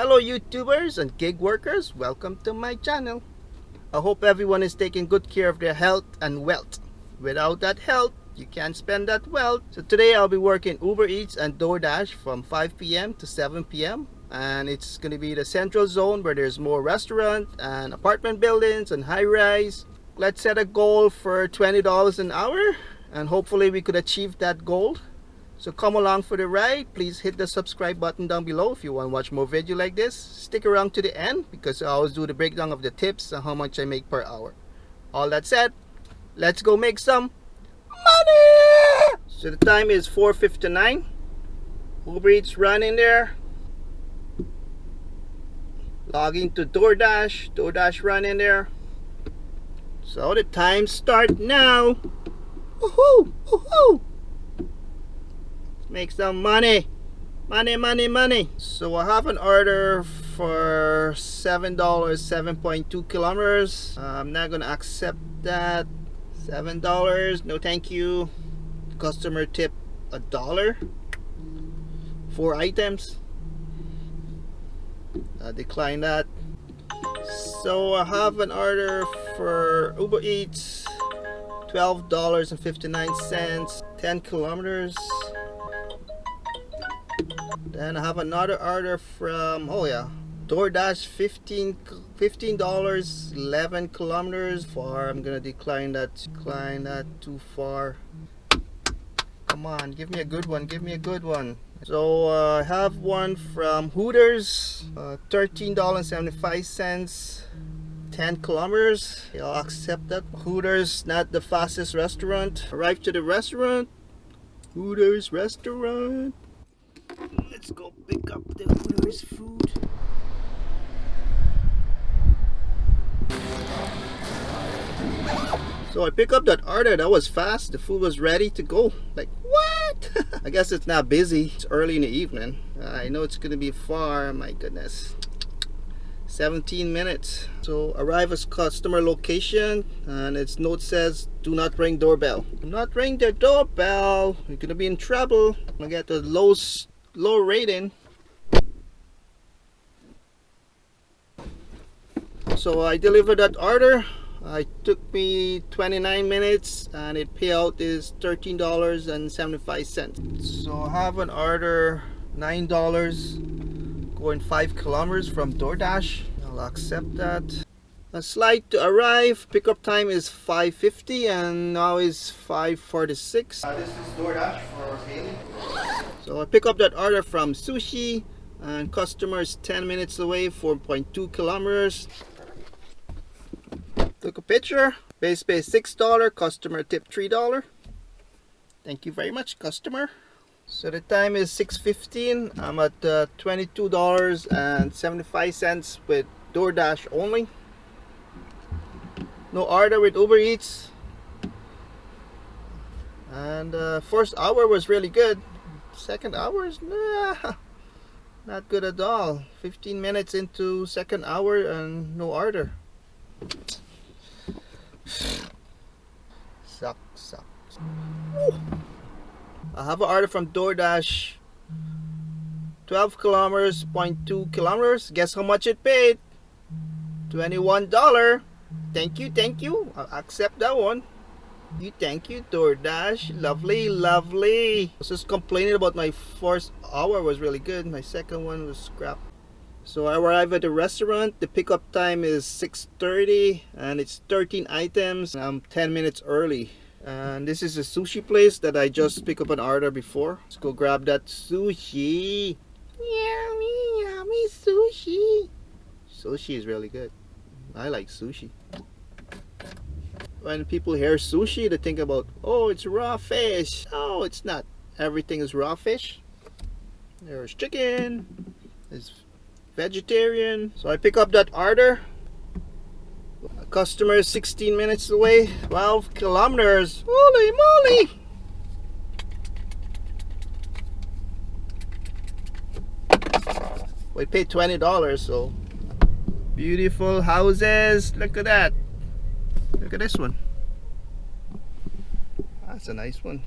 Hello YouTubers and gig workers, welcome to my channel. I hope everyone is taking good care of their health and wealth. Without that health, you can't spend that wealth. So today I'll be working Uber Eats and Doordash from 5 p.m. to 7 p.m. And it's going to be the central zone where there's more restaurant and apartment buildings and high-rise. Let's set a goal for $20 an hour and hopefully we could achieve that goal. So come along for the ride. Please hit the subscribe button down below if you want to watch more video like this. Stick around to the end because I always do the breakdown of the tips and how much I make per hour. All that said, let's go make some money! So the time is 4:59. Uber Eats running there. Log into Doordash. Doordash running there. So the time start now. Woohoo! Woohoo! Make some money. Money. So I have an order for $7, 7.2 kilometers. I'm not gonna accept that. $7, no thank you. Customer tip $1. 4 items. I decline that. So I have an order for Uber Eats, $12.59, 10 kilometers. Then I have another order from Doordash, $15, 11 kilometers. Far, I'm gonna decline that. Decline that, too far. Come on, give me a good one. So I have one from Hooters, $13.75, 10 kilometers. I'll accept that. Hooters, not the fastest restaurant. Arrived to the restaurant. Hooters restaurant. Let's go pick up the Hooters food. So I pick up that order. That was fast. The food was ready to go. Like, what? I guess it's not busy. It's early in the evening. I know it's gonna be far. My goodness. 17 minutes. So arrive at customer location and its note says do not ring doorbell. Do not ring the doorbell. You're gonna be in trouble. I'm gonna get the low rating. So I delivered that order. It took me 29 minutes and it payout is $13.75. So I have an order $9 going 5 kilometers from Doordash. I'll accept that. A slide to arrive. Pickup time is 5:50 and now is 5:46. This is Doordash for Haley. So I pick up that order from Sushi and customer is 10 minutes away, 4.2 kilometers. Took a picture. Base pay $6, customer tip $3. Thank you very much, customer. So the time is 6:15. I'm at $22.75 with Doordash only. No order with Uber Eats. And first hour was really good. Second hour is not good at all. 15 minutes into second hour and no order. Sucks. Woo. I have an order from Doordash, 12 kilometers, 0.2 kilometers. Guess how much it paid? $21. Thank you. I'll accept that one. Thank you, Doordash. Lovely. I was just complaining about my first hour was really good. My second one was crap. So I arrive at the restaurant. The pickup time is 6:30 and it's 13 items. I'm 10 minutes early. And this is a sushi place that I just picked up an order before. Let's go grab that sushi. Yummy sushi. Sushi is really good. I like sushi. When people hear sushi, they think about, oh, it's raw fish. No, it's not. Everything is raw fish. There's chicken. There's vegetarian. So I pick up that order. A customer is 16 minutes away. 12 kilometers. Holy moly! We paid $20, so beautiful houses. Look at that. Look at this one. That's a nice one.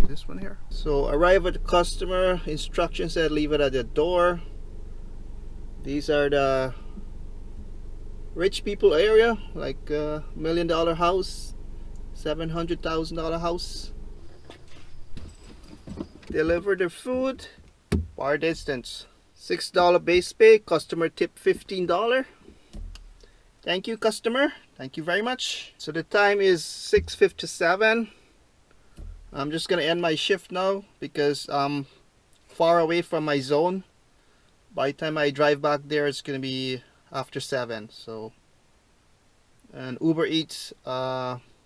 This one here. So arrive at the customer. Instructions said leave it at the door. These are the rich people area, like $1 million house, $700,000 house. Deliver the food. Bar distance. $6 base pay. Customer tip $15. Thank you, customer. Thank you very much. So the time is 6:57. I'm just gonna end my shift now because I'm far away from my zone. By the time I drive back there, it's gonna be after 7. So, and Uber Eats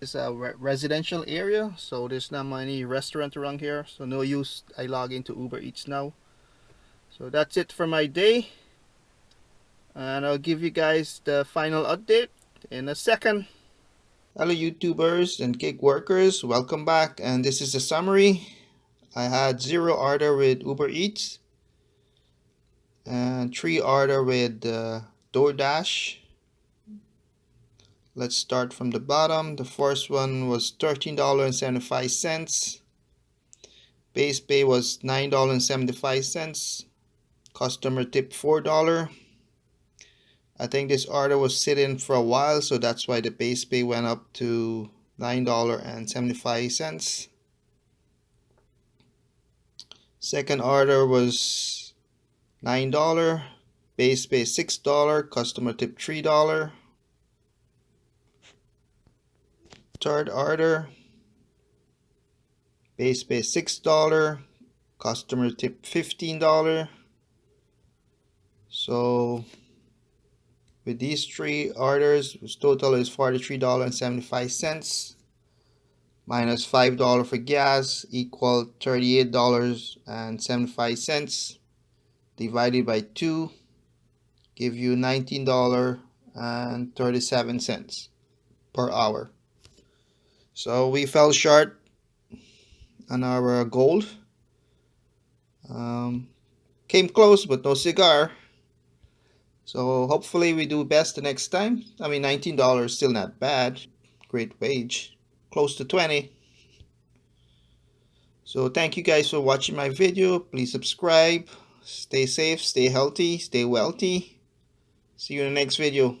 is a residential area, so there's not many restaurant around here. So no use I log into Uber Eats now. So that's it for my day, and I'll give you guys the final update in a second. Hello YouTubers and gig workers, welcome back, and this is a summary. I had 0 order with Uber Eats and 3 order with Doordash. Let's start from the bottom. The first one was $13.75. Base pay was $9.75. Customer tip $4. I think this order was sitting for a while, so that's why the base pay went up to $9.75. Second order was $9. Base pay $6. Customer tip $3. Third order, base pay $6. Customer tip $15. So with these 3 orders, which total is $43.75 minus $5 for gas equal $38.75 divided by 2 give you $19.37 per hour. So we fell short on our goal. Came close, but no cigar. So hopefully we do best the next time. I mean, $19 still not bad. Great wage. Close to 20. So thank you guys for watching my video. Please subscribe. Stay safe, stay healthy, stay wealthy. See you in the next video.